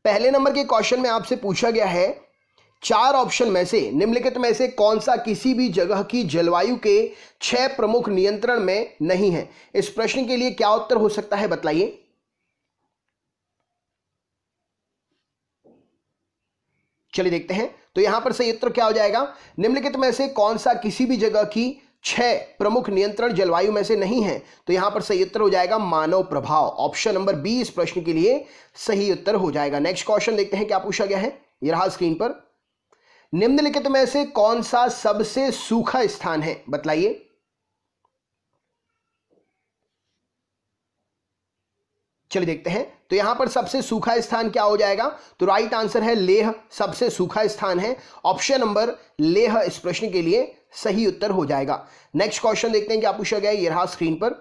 पहले नंबर के क्वेश्चन में आपसे पूछा गया है चार ऑप्शन में से निम्नलिखित में से कौन सा किसी भी जगह की जलवायु के 6 प्रमुख नियंत्रण में नहीं है। इस प्रश्न के लिए क्या उत्तर हो सकता है बताइए। चलिए देखते हैं। तो यहां पर सही उत्तर क्या हो जाएगा, निम्नलिखित में से कौन सा किसी भी जगह की 6 प्रमुख नियंत्रण जलवायु में से नहीं है। तो यहां पर सही उत्तर हो जाएगा मानव प्रभाव। ऑप्शन नंबर बी इस प्रश्न के लिए सही उत्तर हो जाएगा। नेक्स्ट क्वेश्चन देखते हैं क्या पूछा गया है, ये रहा स्क्रीन पर। निम्नलिखित में से कौन सा सबसे सूखा स्थान है बतलाइए। चलिए देखते हैं। तो यहां पर सबसे सूखा स्थान क्या हो जाएगा, तो राइट आंसर है लेह, सबसे सूखा स्थान है। ऑप्शन नंबर लेह इस प्रश्न के लिए सही उत्तर हो जाएगा। नेक्स्ट क्वेश्चन देखते हैं क्या पूछा गया है, ये रहा स्क्रीन पर।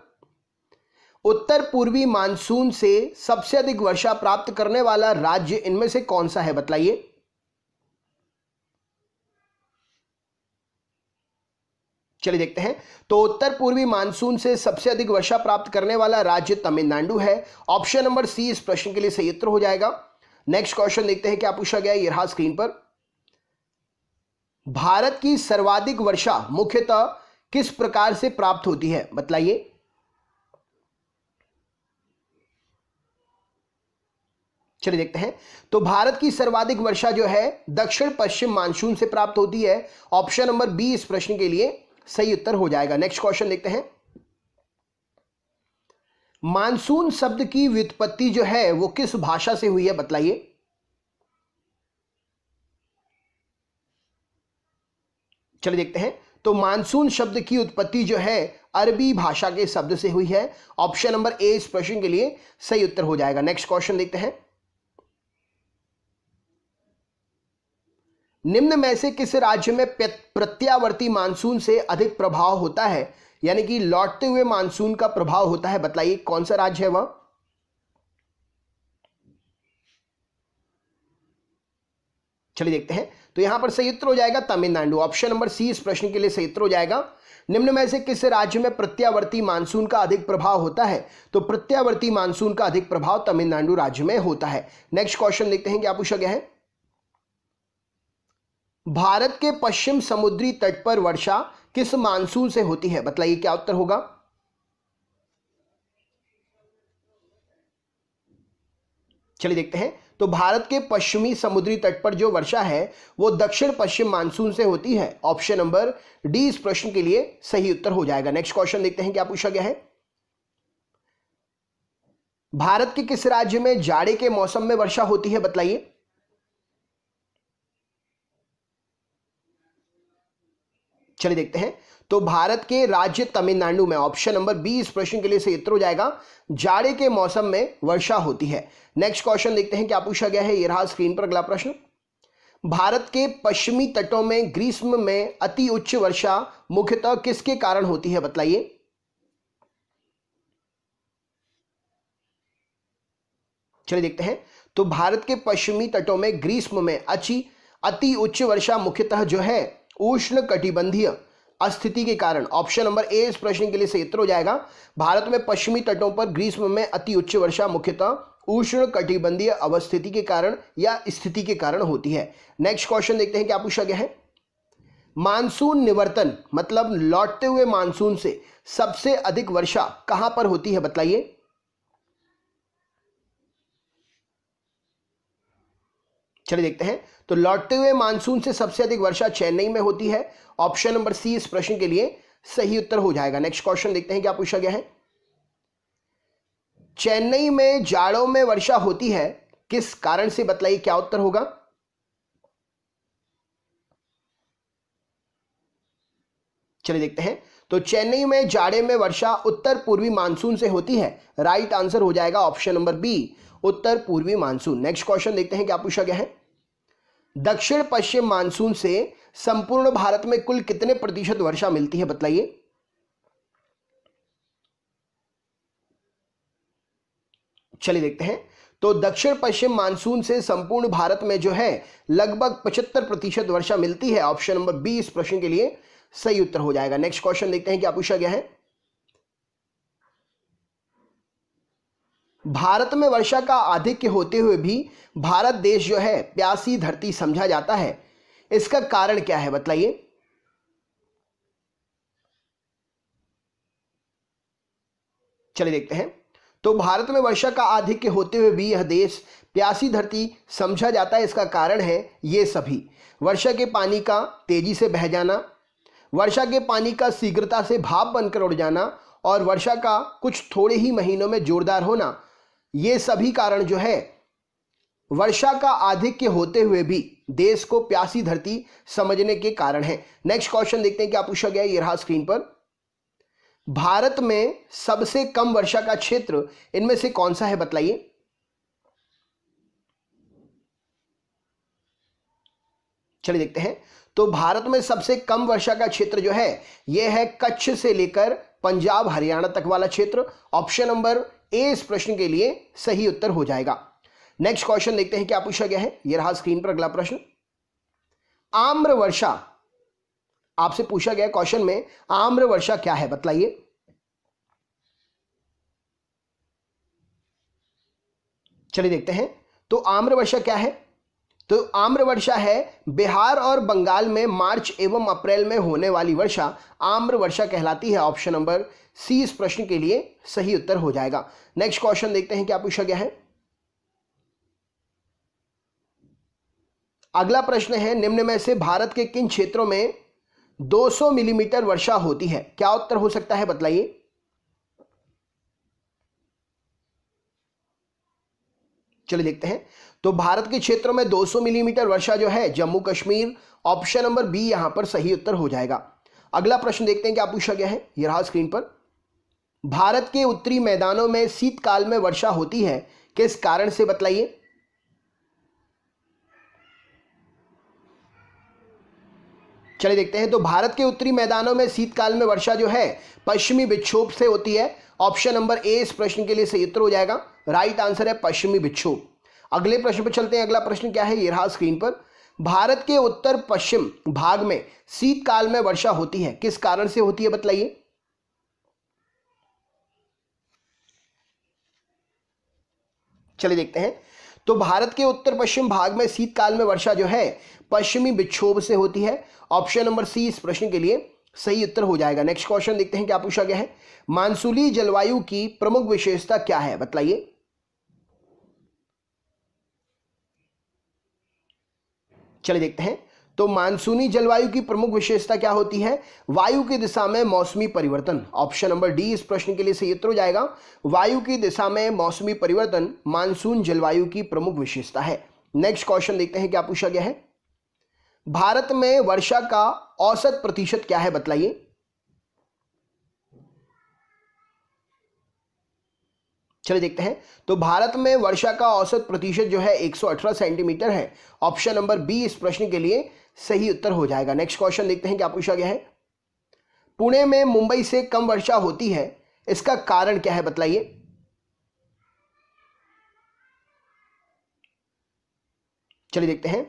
उत्तर पूर्वी मानसून से सबसे अधिक वर्षा प्राप्त करने वाला राज्य इनमें से कौन सा है बतलाइए। चलिए देखते हैं। तो उत्तर पूर्वी मानसून से सबसे अधिक वर्षा प्राप्त करने वाला राज्य तमिलनाडु है। ऑप्शन नंबर सी इस प्रश्न के लिए सही उत्तर हो जाएगा। नेक्स्ट क्वेश्चन देखते हैं क्या पूछा गया है, ये रहा स्क्रीन पर। भारत की सर्वाधिक वर्षा मुख्यतः किस प्रकार से प्राप्त होती है बतलाइए। चलिए देखते हैं। तो भारत की सर्वाधिक वर्षा जो है दक्षिण पश्चिम मानसून से प्राप्त होती है। ऑप्शन नंबर बी इस प्रश्न के लिए सही उत्तर हो जाएगा। नेक्स्ट क्वेश्चन देखते हैं। मानसून शब्द की व्युत्पत्ति जो है वो किस भाषा से हुई है बतलाइए। चलिए देखते हैं। तो मानसून शब्द की उत्पत्ति जो है अरबी भाषा के शब्द से हुई है। ऑप्शन नंबर ए इस प्रश्न के लिए सही उत्तर हो जाएगा। नेक्स्ट क्वेश्चन देखते हैं। निम्न में से किस राज्य में प्रत्यावर्ती मानसून से अधिक प्रभाव होता है, यानी कि लौटते हुए मानसून का प्रभाव होता है बतलाइए, कौन सा राज्य है वह। चलिए देखते हैं। तो यहां पर सही उत्तर हो जाएगा तमिलनाडु। ऑप्शन नंबर सी इस प्रश्न के लिए सही उत्तर हो जाएगा। निम्न में से किस राज्य में प्रत्यावर्ती मानसून का अधिक प्रभाव होता है, तो प्रत्यावर्ती मानसून का अधिक प्रभाव तमिलनाडु राज्य में होता है। नेक्स्ट क्वेश्चन देखते हैं क्या पूछा गया है। भारत के पश्चिम समुद्री तट पर वर्षा किस मानसून से होती है बतलाइए, क्या उत्तर होगा। चलिए देखते हैं। तो भारत के पश्चिमी समुद्री तट पर जो वर्षा है वो दक्षिण पश्चिम मानसून से होती है। ऑप्शन नंबर डी इस प्रश्न के लिए सही उत्तर हो जाएगा। नेक्स्ट क्वेश्चन देखते हैं क्या पूछा गया है। भारत के किस राज्य में जाड़े के मौसम में वर्षा होती है बतलाइए। चलिए देखते हैं। तो भारत के राज्य तमिलनाडु में ऑप्शन नंबर बी इस प्रश्न के लिए सही उत्तर हो जाएगा। जाड़े के मौसम में वर्षा होती है। नेक्स्ट क्वेश्चन देखते हैं क्या पूछा गया है, ये रहा स्क्रीन पर अगला प्रश्न। भारत के पश्चिमी तटों में ग्रीष्म में अति उच्च वर्षा मुख्यतः किसके कारण होती है बतलाइए। चलिए देखते हैं। तो भारत के पश्चिमी तटों में ग्रीष्म में अति उच्च वर्षा मुख्यतः जो है उष्ण कटिबंधीय स्थिति के कारण। ऑप्शन नंबर ए इस प्रश्न के लिए सही उत्तर हो जाएगा। भारत में पश्चिमी तटों पर ग्रीष्म में अति उच्च वर्षा मुख्यतः उष्ण कटिबंधीय अवस्थिति के कारण या स्थिति के कारण होती है। नेक्स्ट क्वेश्चन देखते हैं क्या पूछा गया है। मानसून निवर्तन मतलब लौटते हुए मानसून से सबसे अधिक वर्षा कहां पर होती है बतलाइए। चलिए देखते हैं। तो लौटते हुए मानसून से सबसे अधिक वर्षा चेन्नई में होती है। ऑप्शन नंबर सी इस प्रश्न के लिए सही उत्तर हो जाएगा। नेक्स्ट क्वेश्चन देखते हैं क्या पूछा गया है। चेन्नई में जाड़ों में वर्षा होती है किस कारण से बतलाइए, क्या उत्तर होगा। चलिए देखते हैं। तो चेन्नई में जाड़े में वर्षा उत्तर पूर्वी मानसून से होती है। राइट आंसर हो जाएगा ऑप्शन नंबर बी उत्तर पूर्वी मानसून। नेक्स्ट क्वेश्चन देखते हैं क्या पूछा गया है। दक्षिण पश्चिम मानसून से संपूर्ण भारत में कुल कितने प्रतिशत वर्षा मिलती है बतलाइए। चलिए देखते हैं। तो दक्षिण पश्चिम मानसून से संपूर्ण भारत में जो है लगभग 75% वर्षा मिलती है। ऑप्शन नंबर बी इस प्रश्न के लिए सही उत्तर हो जाएगा। नेक्स्ट क्वेश्चन देखते हैं क्या पूछा गया है। भारत में वर्षा का आधिक्य होते हुए भी भारत देश जो है प्यासी धरती समझा जाता है, इसका कारण क्या है बताइए। चलिए देखते हैं। तो भारत में वर्षा का आधिक्य होते हुए भी यह देश प्यासी धरती समझा जाता है, इसका कारण है ये सभी: वर्षा के पानी का तेजी से बह जाना, वर्षा के पानी का शीघ्रता से भाप बनकर उड़ जाना और वर्षा का कुछ थोड़े ही महीनों में जोरदार होना। ये सभी कारण जो है वर्षा का आधिक्य होते हुए भी देश को प्यासी धरती समझने के कारण है। नेक्स्ट क्वेश्चन देखते हैं क्या पूछा गया है, ये रहा स्क्रीन पर। भारत में सबसे कम वर्षा का क्षेत्र इनमें से कौन सा है बताइए। चलिए देखते हैं। तो भारत में सबसे कम वर्षा का क्षेत्र जो है यह है कच्छ से लेकर पंजाब हरियाणा तक वाला क्षेत्र। ऑप्शन नंबर ए इस प्रश्न के लिए सही उत्तर हो जाएगा। नेक्स्ट क्वेश्चन देखते हैं क्या पूछा गया है, यह रहा स्क्रीन पर अगला प्रश्न। आम्र वर्षा आपसे पूछा गया क्वेश्चन में, आम्र वर्षा क्या है बतलाइए। चलिए देखते हैं। तो आम्र वर्षा क्या है, तो आम्र वर्षा है बिहार और बंगाल में मार्च एवं अप्रैल में होने वाली वर्षा आम्र वर्षा कहलाती है। ऑप्शन नंबर सी इस प्रश्न के लिए सही उत्तर हो जाएगा। नेक्स्ट क्वेश्चन देखते हैं क्या पूछा गया है। अगला प्रश्न है, निम्न में से भारत के किन क्षेत्रों में 200 मिलीमीटर वर्षा होती है, क्या उत्तर हो सकता है बतलाइए। चलिए देखते हैं। तो भारत के क्षेत्रों में 200 मिलीमीटर वर्षा जो है Jammu Kashmir, option number B यहां पर सही उत्तर हो जाएगा। अगला प्रश्न देखते हैं क्या पूछा गया है, यह रहा स्क्रीन पर। भारत के उत्तरी मैदानों में शीतकाल में वर्षा होती है, किस कारण से बतलाइए। चलिए देखते हैं। तो भारत के उत्तरी मैदानों में शीतकाल में वर्षा जो है पश्चिमी विक्षोभ से होती है। ऑप्शन नंबर ए इस प्रश्न के लिए सही उत्तर हो जाएगा। राइट आंसर है पश्चिमी विक्षोभ। अगले प्रश्न पर चलते हैं। अगला प्रश्न क्या है, ये रहा स्क्रीन पर। भारत के उत्तर पश्चिम भाग में शीतकाल में वर्षा होती है, किस कारण से होती है बतलाइए। चलिए देखते हैं। तो भारत के उत्तर पश्चिम भाग में शीतकाल में वर्षा जो है पश्चिमी विक्षोभ से होती है। ऑप्शन नंबर सी इस प्रश्न के लिए सही उत्तर हो जाएगा। नेक्स्ट क्वेश्चन देखते हैं क्या पूछा गया है। मानसूनी जलवायु की प्रमुख विशेषता क्या है बतलाइए। चलिए देखते हैं। तो मानसूनी जलवायु की प्रमुख विशेषता क्या होती है, वायु की दिशा में मौसमी परिवर्तन। ऑप्शन नंबर डी इस प्रश्न के लिए सही उत्तर हो जाएगा। वायु की दिशा में मौसमी परिवर्तन मानसून जलवायु की प्रमुख विशेषता है। नेक्स्ट क्वेश्चन देखते हैं क्या पूछा गया है। भारत में वर्षा का औसत प्रतिशत क्या है बतलाइए। चलिए देखते हैं। तो भारत में वर्षा का औसत प्रतिशत जो है 118 सेंटीमीटर है। ऑप्शन नंबर बी इस प्रश्न के लिए सही उत्तर हो जाएगा। नेक्स्ट क्वेश्चन देखते हैं क्या पूछा गया है। पुणे में मुंबई से कम वर्षा होती है, इसका कारण क्या है बतलाइए। चलिए देखते हैं।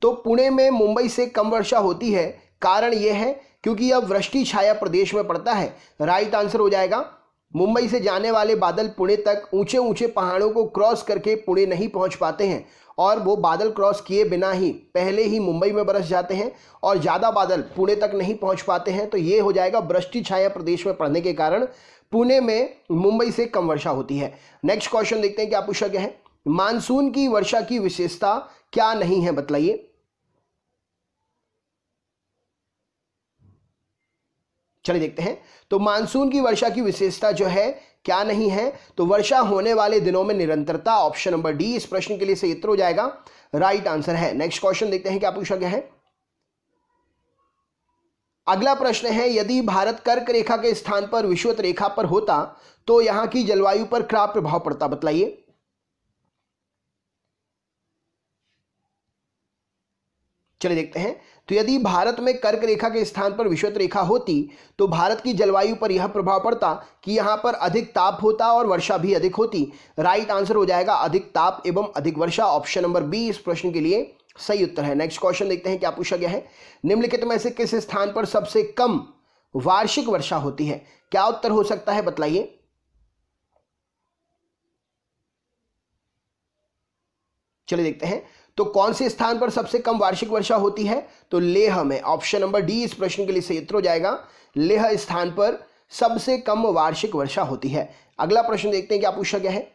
तो पुणे में मुंबई से कम वर्षा होती है, कारण यह है क्योंकि यह वृष्टि छाया प्रदेश में पड़ता है। राइट आंसर हो जाएगा। मुंबई से जाने वाले बादल पुणे तक ऊंचे ऊंचे पहाड़ों को क्रॉस करके पुणे नहीं पहुंच पाते हैं और वो बादल क्रॉस किए बिना ही पहले ही मुंबई में बरस जाते हैं और ज़्यादा बादल पुणे तक नहीं पहुंच पाते हैं। तो ये हो जाएगा वृष्टि छाया प्रदेश में पड़ने के कारण पुणे में मुंबई से कम वर्षा होती है। नेक्स्ट क्वेश्चन देखते हैं क्या पूछा गया है। मानसून की वर्षा की विशेषता क्या नहीं है बतलाइए। चलिए देखते हैं। तो मानसून की वर्षा की विशेषता जो है क्या नहीं है, तो वर्षा होने वाले दिनों में निरंतरता। ऑप्शन नंबर डी इस प्रश्न के लिए सही उत्तर हो जाएगा। राइट आंसर है। नेक्स्ट क्वेश्चन देखते हैं क्या पूछा गया है। अगला प्रश्न है, यदि भारत कर्क रेखा के स्थान पर विषुवत रेखा पर होता तो यहां की जलवायु पर क्या प्रभाव पड़ता बतलाइए। चलिए देखते हैं। तो यदि भारत में कर्क रेखा के स्थान पर विषुवत रेखा होती तो भारत की जलवायु पर यह प्रभाव पड़ता कि यहां पर अधिक ताप होता और वर्षा भी अधिक होती। राइट आंसर हो जाएगा अधिक ताप एवं अधिक वर्षा। ऑप्शन नंबर बी इस प्रश्न के लिए सही उत्तर है। नेक्स्ट क्वेश्चन देखते हैं क्या पूछा गया है। निम्नलिखित में से किस स्थान पर सबसे कम वार्षिक वर्षा होती है, क्या उत्तर हो सकता है बतलाइए। चलिए देखते हैं, तो कौन से स्थान पर सबसे कम वार्षिक वर्षा होती है? तो लेह में। ऑप्शन नंबर डी इस प्रश्न के लिए सही उत्तर हो जाएगा। लेह स्थान पर सबसे कम वार्षिक वर्षा होती है। अगला प्रश्न देखते हैं क्या पूछा गया है।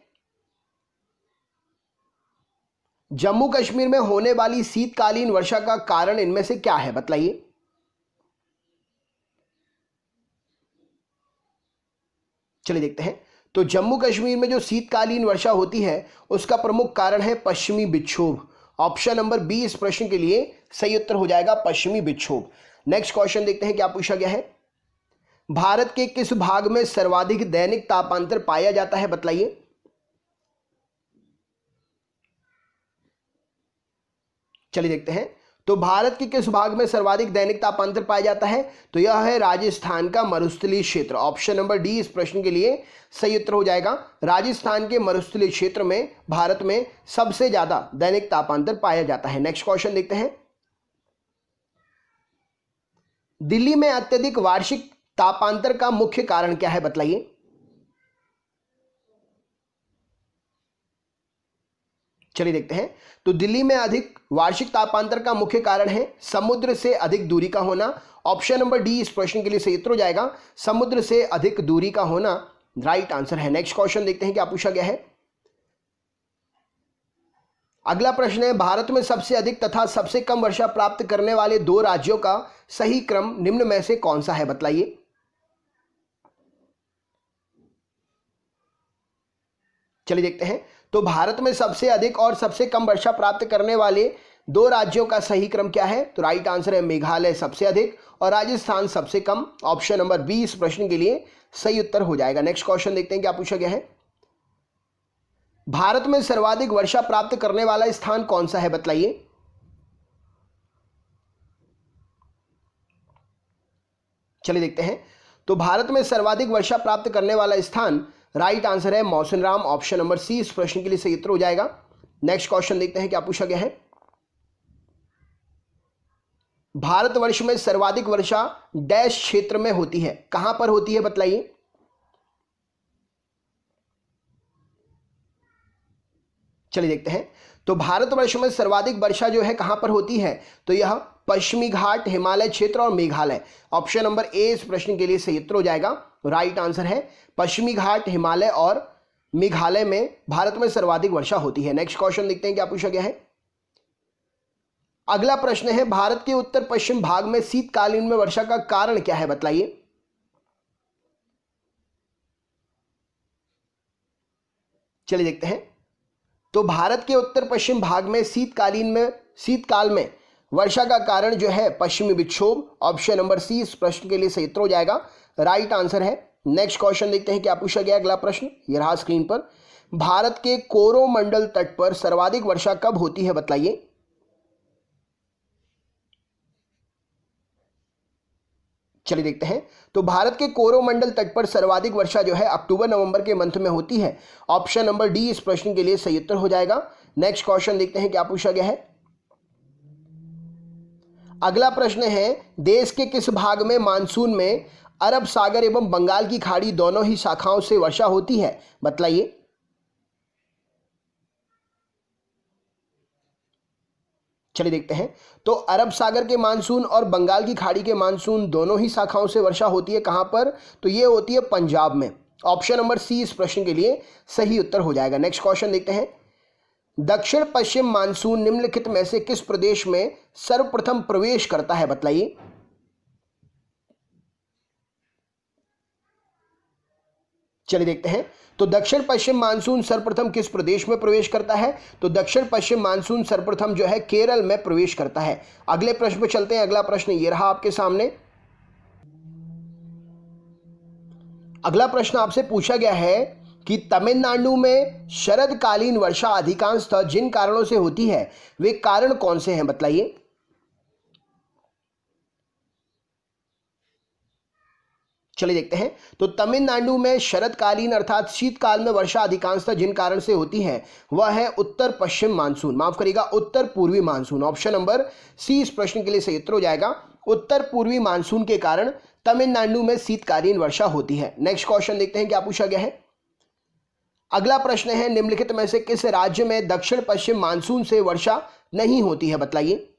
जम्मू कश्मीर में होने वाली शीतकालीन वर्षा का कारण इनमें से क्या है, बतलाइए। चलिए देखते हैं, तो जम्मू कश्मीर में जो शीतकालीन वर्षा होती है उसका प्रमुख कारण है पश्चिमी विक्षोभ। ऑप्शन नंबर बी इस प्रश्न के लिए सही उत्तर हो जाएगा, पश्चिमी विक्षोभ। नेक्स्ट क्वेश्चन देखते हैं क्या पूछा गया है। भारत के किस भाग में सर्वाधिक दैनिक तापांतर पाया जाता है, बतलाइए। चलिए देखते हैं, तो भारत के किस भाग में सर्वाधिक दैनिक तापांतर पाया जाता है? तो यह है राजस्थान का मरुस्थलीय क्षेत्र। ऑप्शन नंबर डी इस प्रश्न के लिए सही उत्तर हो जाएगा। राजस्थान के मरुस्थलीय क्षेत्र में भारत में सबसे ज्यादा दैनिक तापांतर पाया जाता है। नेक्स्ट क्वेश्चन देखते हैं, दिल्ली में अत्यधिक वार्षिक तापांतर का मुख्य कारण क्या है, बतलाइए। चलिए देखते हैं, तो दिल्ली में अधिक वार्षिक तापांतर का मुख्य कारण है समुद्र से अधिक दूरी का होना। ऑप्शन नंबर डी इस प्रश्न के लिए सही उत्तर हो जाएगा, समुद्र से अधिक दूरी का होना राइट आंसर है। नेक्स्ट क्वेश्चन देखते हैं क्या पूछा गया है। अगला प्रश्न है, भारत में सबसे अधिक तथा सबसे कम वर्षा प्राप्त करने वाले दो राज्यों का सही क्रम निम्न में से कौन सा है, बतलाइए। चलिए देखते हैं, तो भारत में सबसे अधिक और सबसे कम वर्षा प्राप्त करने वाले दो राज्यों का सही क्रम क्या है? तो राइट आंसर है मेघालय सबसे अधिक और राजस्थान सबसे कम। ऑप्शन नंबर बी इस प्रश्न के लिए सही उत्तर हो जाएगा। नेक्स्ट क्वेश्चन देखते हैं क्या पूछा गया है। भारत में सर्वाधिक वर्षा प्राप्त करने वाला स्थान कौन सा है, बतलाइए। चलिए देखते हैं, तो भारत में सर्वाधिक वर्षा प्राप्त करने वाला स्थान राइट आंसर है मौसिनराम। ऑप्शन नंबर सी इस प्रश्न के लिए सही उत्तर हो जाएगा। नेक्स्ट क्वेश्चन देखते हैं क्या पूछा गया है। भारतवर्ष में सर्वाधिक वर्षा डैश क्षेत्र में होती है, कहां पर होती है, बतलाइए। चलिए देखते हैं, तो भारतवर्ष में सर्वाधिक वर्षा जो है कहां पर होती है? तो यह पश्चिमी घाट, हिमालय क्षेत्र और मेघालय। ऑप्शन नंबर ए इस प्रश्न के लिए सही उत्तर हो जाएगा। राइट आंसर है पश्चिमी घाट, हिमालय और मेघालय में भारत में सर्वाधिक वर्षा होती है। नेक्स्ट क्वेश्चन देखते हैं क्या पूछा गया है। अगला प्रश्न है, भारत के उत्तर पश्चिम भाग में शीतकालीन में वर्षा का कारण क्या है, बतलाइए। चलिए देखते हैं, तो भारत के उत्तर पश्चिम भाग में शीतकाल में वर्षा का कारण जो है पश्चिमी विक्षोभ। ऑप्शन नंबर सी इस प्रश्न के लिए सही उत्तर हो जाएगा। राइट आंसर है। नेक्स्ट क्वेश्चन देखते हैं क्या पूछा गया। अगला प्रश्न ये रहा स्क्रीन पर, भारत के कोरोमंडल तट पर सर्वाधिक वर्षा कब होती है, बतलाइए। चलिए देखते हैं, तो भारत के कोरोमंडल तट पर सर्वाधिक वर्षा जो है अक्टूबर नवंबर के मंथ में होती है। ऑप्शन नंबर डी इस प्रश्न के लिए सही उत्तर हो जाएगा। नेक्स्ट क्वेश्चन देखते हैं क्या पूछा गया है। अगला प्रश्न है, देश के किस भाग में मानसून में अरब सागर एवं बंगाल की खाड़ी दोनों ही शाखाओं से वर्षा होती है, बतलाइए। चलिए देखते हैं, तो अरब सागर के मानसून और बंगाल की खाड़ी के मानसून दोनों ही शाखाओं से वर्षा होती है कहां पर? तो ये होती है पंजाब में। ऑप्शन नंबर सी इस प्रश्न के लिए सही उत्तर हो जाएगा। नेक्स्ट क्वेश्चन देखते हैं, दक्षिण पश्चिम मानसून निम्नलिखित में से किस प्रदेश में सर्वप्रथम प्रवेश करता है, बतलाइए। चलिए देखते हैं, तो दक्षिण पश्चिम मानसून सर्वप्रथम किस प्रदेश में प्रवेश करता है? तो दक्षिण पश्चिम मानसून सर्वप्रथम जो है केरल में प्रवेश करता है। अगले प्रश्न पर चलते हैं। अगला प्रश्न ये रहा आपके सामने। अगला प्रश्न आपसे पूछा गया है कि तमिलनाडु में शरदकालीन वर्षा अधिकांशतः जिन कारणों से होती है वे कारण कौन से हैं, बतलाइए। चलिए देखते हैं, तो तमिलनाडु में शरदकालीन अर्थात शीतकाल में वर्षा अधिकांशतः जिन कारण से होती है वह है उत्तर पश्चिम मानसून, माफ करिएगा उत्तर पूर्वी मानसून। ऑप्शन नंबर सी इस प्रश्न के लिए सही उत्तर हो जाएगा। उत्तर पूर्वी मानसून के कारण तमिलनाडु में शीतकालीन वर्षा होती है। नेक्स्ट क्वेश्चन देखते हैं क्या पूछा गया है। अगला प्रश्न है, निम्नलिखित में से किस राज्य में दक्षिण पश्चिम मानसून से वर्षा नहीं होती है, बताइए।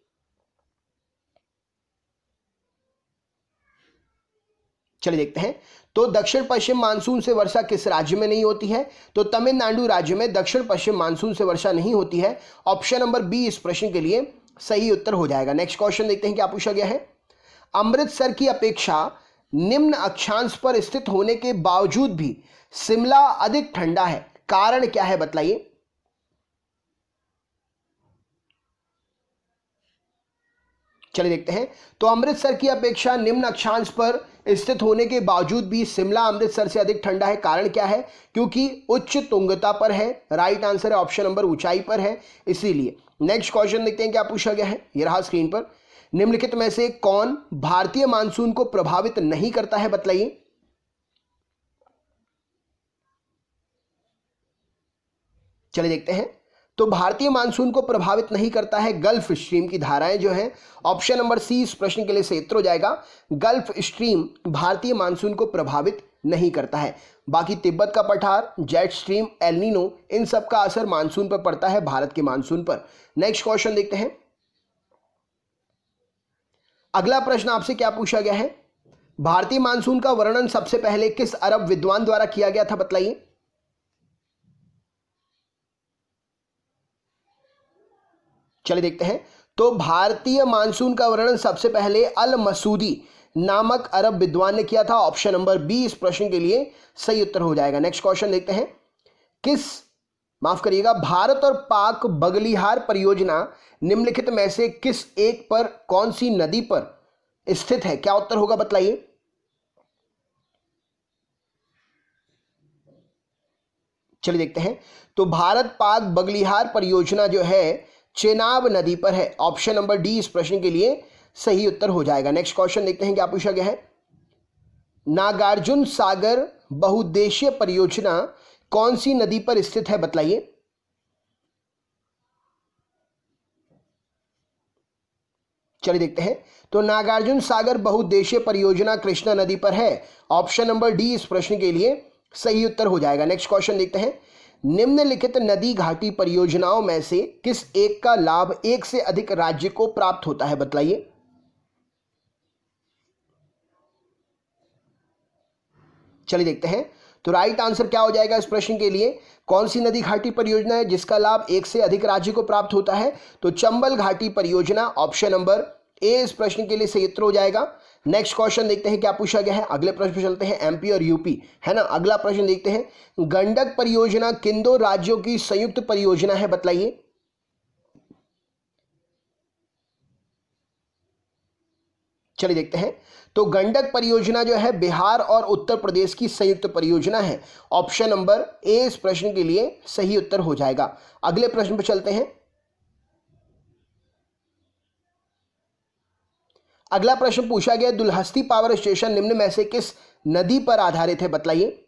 चलिए देखते हैं। तो दक्षिण पश्चिम मानसून से वर्षा किस राज्य में नहीं होती है? तो तमिलनाडु राज्य में दक्षिण पश्चिम मानसून से वर्षा नहीं होती है। ऑप्शन नंबर बी इस प्रश्न के लिए सही उत्तर हो जाएगा। नेक्स्ट क्वेश्चन देखते हैं क्या पूछा गया है। अमृतसर की अपेक्षा निम्न अक्षांश पर स्थित होने के बावजूद भी शिमला अधिक ठंडा है, कारण क्या है, बतलाइए। चलिए देखते हैं। तो अमृतसर की अपेक्षा निम्न अक्षांश पर स्थित होने के बावजूद भी शिमला अमृतसर से अधिक ठंडा है, कारण क्या है? क्योंकि उच्च तुंगता पर है। राइट आंसर है ऑप्शन नंबर ऊंचाई पर है, इसीलिए। नेक्स्ट क्वेश्चन देखते हैं क्या पूछा गया है। ये रहा स्क्रीन पर। निम्नलिखित में से कौन भारतीय मानसून को प्रभावित नहीं करता है, बतलाइए। चलिए देखते हैं। तो भारतीय मानसून को प्रभावित नहीं करता है गल्फ स्ट्रीम की धाराएं जो हैं। ऑप्शन नंबर सी इस प्रश्न के लिए सही उत्तर हो जाएगा। गल्फ स्ट्रीम भारतीय मानसून को प्रभावित नहीं करता है। बाकी तिब्बत का पठार, जेट स्ट्रीम, एल नीनो, इन सब का असर मानसून पर पड़ता है, भारत के मानसून पर। नेक्स्ट क्वेश्चन देखते हैं। अगला प्रश्न आपसे क्या पूछा गया है। भारतीय मानसून का वर्णन सबसे पहले किस अरब विद्वान द्वारा किया गया था, बतलाइए। चलिए देखते हैं। तो भारतीय मानसून का वर्णन सबसे पहले अल मसूदी नामक अरब विद्वान ने किया था। ऑप्शन नंबर बी इस प्रश्न के लिए सही उत्तर हो जाएगा। नेक्स्ट क्वेश्चन देखते हैं। माफ करिएगा, भारत और पाक बगलिहार परियोजना निम्नलिखित में से किस एक पर, कौन सी नदी पर स्थित है, क्या उत्तर होगा, बतलाइए। चलिए देखते हैं। तो भारत पाक बगलिहार परियोजना जो है चेनाब नदी पर है। ऑप्शन नंबर डी इस प्रश्न के लिए सही उत्तर हो जाएगा। नेक्स्ट क्वेश्चन देखते हैं क्या पूछा गया है। नागार्जुन सागर बहुउद्देशीय परियोजना कौन सी नदी पर स्थित है, बतलाइए। चलिए देखते हैं। तो नागार्जुन सागर बहुउद्देशीय परियोजना कृष्णा नदी पर है। ऑप्शन नंबर डी इस प्रश्न के लिए सही उत्तर हो जाएगा। नेक्स्ट क्वेश्चन देखते हैं। निम्नलिखित नदी घाटी परियोजनाओं में से किस एक का लाभ एक से अधिक राज्य को प्राप्त होता है, बतलाइए। चलिए देखते हैं। तो राइट आंसर क्या हो जाएगा इस प्रश्न के लिए। कौन सी नदी घाटी परियोजना है जिसका लाभ एक से अधिक राज्य को प्राप्त होता है? तो चंबल घाटी परियोजना। ऑप्शन नंबर ए इस प्रश्न के लिए सही उत्तर हो जाएगा। नेक्स्ट क्वेश्चन देखते हैं क्या पूछा गया है। अगले प्रश्न पे चलते हैं। एमपी और यूपी है ना। अगला प्रश्न देखते हैं। गंडक परियोजना किन दो राज्यों की संयुक्त परियोजना है, बतलाइए। चलिए देखते हैं। तो गंडक परियोजना जो है बिहार और उत्तर प्रदेश की संयुक्त परियोजना है। ऑप्शन नंबर ए इस प्रश्न के लिए सही उत्तर हो जाएगा। अगले प्रश्न पर चलते हैं। अगला प्रश्न पूछा गया, दुलहस्ती पावर स्टेशन निम्न में से किस नदी पर आधारित है, बतलाइए।